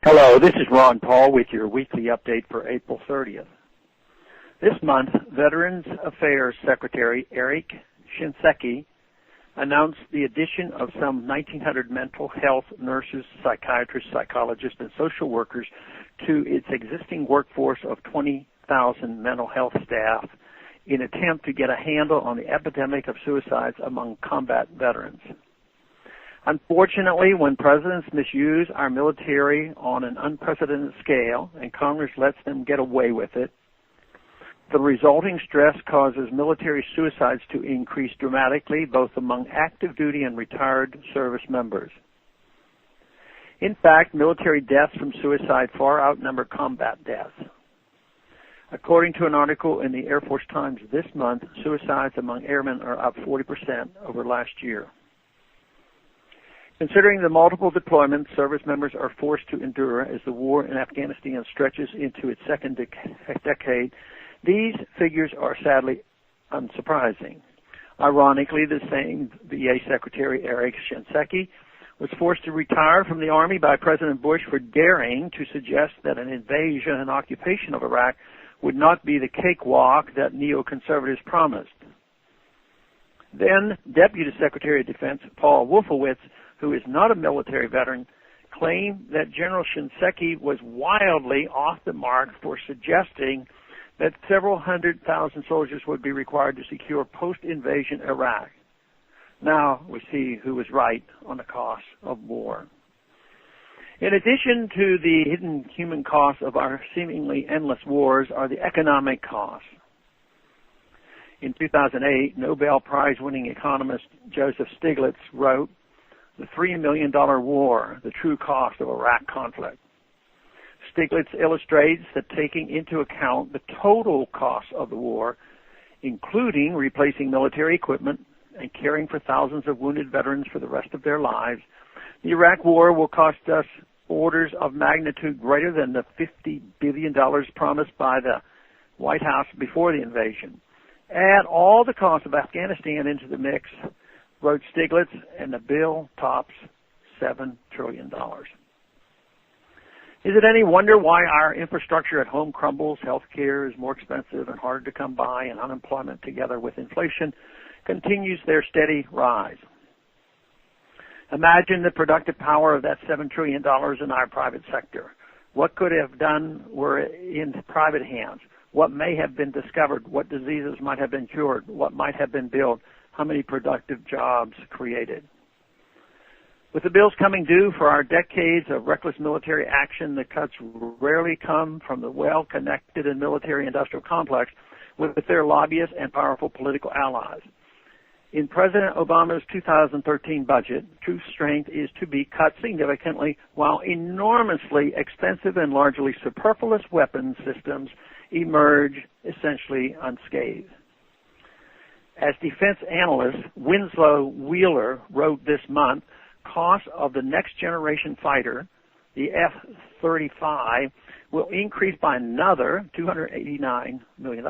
Hello, this is Ron Paul with your weekly update for April 30th. This month, Veterans Affairs Secretary Eric Shinseki announced the addition of some 1,900 mental health nurses, psychiatrists, psychologists, and social workers to its existing workforce of 20,000 mental health staff in an attempt to get a handle on the epidemic of suicides among combat veterans. Unfortunately, when presidents misuse our military on an unprecedented scale and Congress lets them get away with it, the resulting stress causes military suicides to increase dramatically, both among active duty and retired service members. In fact, military deaths from suicide far outnumber combat deaths. According to an article in the Air Force Times this month, suicides among airmen are up 40% over last year. Considering the multiple deployments service members are forced to endure as the war in Afghanistan stretches into its second decade, these figures are sadly unsurprising. Ironically, the same VA Secretary Eric Shinseki was forced to retire from the Army by President Bush for daring to suggest that an invasion and occupation of Iraq would not be the cakewalk that neoconservatives promised. Then, Deputy Secretary of Defense Paul Wolfowitz, who is not a military veteran, claimed that General Shinseki was wildly off the mark for suggesting that several 100,000 soldiers would be required to secure post-invasion Iraq. Now we see who was right on the cost of war. In addition to the hidden human costs of our seemingly endless wars are the economic costs. In 2008, Nobel Prize-winning economist Joseph Stiglitz wrote, "The $3 million war, the true cost of Iraq conflict." Stiglitz illustrates that taking into account the total cost of the war, including replacing military equipment and caring for thousands of wounded veterans for the rest of their lives, the Iraq war will cost us orders of magnitude greater than the $50 billion promised by the White House before the invasion. Add all the costs of Afghanistan into the mix, wrote Stiglitz, and the bill tops $7 trillion. Is it any wonder why our infrastructure at home crumbles, health care is more expensive and harder to come by, and unemployment, together with inflation, continues their steady rise? Imagine the productive power of that $7 trillion in our private sector. What could have done were in private hands? What may have been discovered? What diseases might have been cured? What might have been built? How many productive jobs created? With the bills coming due for our decades of reckless military action, the cuts rarely come from the well-connected and military-industrial complex with their lobbyists and powerful political allies. In President Obama's 2013 budget, true strength is to be cut significantly while enormously expensive and largely superfluous weapons systems emerge essentially unscathed. As defense analyst Winslow Wheeler wrote this month, costs of the next generation fighter, the F-35, will increase by another $289 million.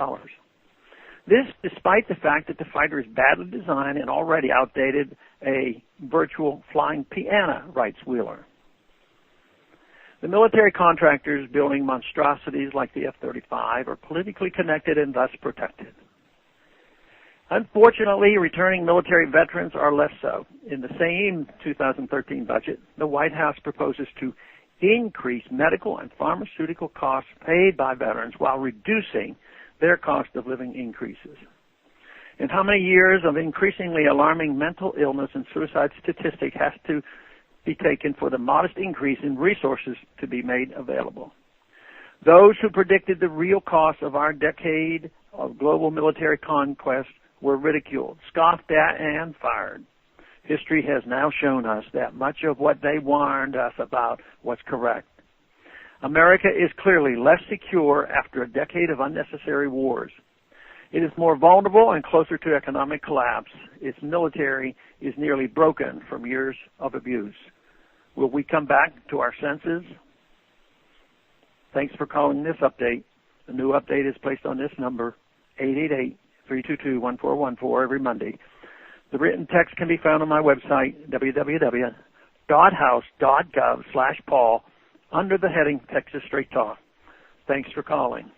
This despite the fact that the fighter is badly designed and already outdated, a virtual flying piano, writes Wheeler. The military contractors building monstrosities like the F-35 are politically connected and thus protected. Unfortunately, returning military veterans are less so. In the same 2013 budget, the White House proposes to increase medical and pharmaceutical costs paid by veterans while reducing their cost of living increases. And how many years of increasingly alarming mental illness and suicide statistic has to be taken for the modest increase in resources to be made available? Those who predicted the real cost of our decade of global military conquest were ridiculed, scoffed at, and fired. History has now shown us that much of what they warned us about was correct. America is clearly less secure after a decade of unnecessary wars. It is more vulnerable and closer to economic collapse. Its military is nearly broken from years of abuse. Will we come back to our senses? Thanks for calling this update. The new update is placed on this number, 888-322-1414, every Monday. The written text can be found on my website, www.house.gov/Paul, under the heading Texas Straight Talk. Thanks for calling.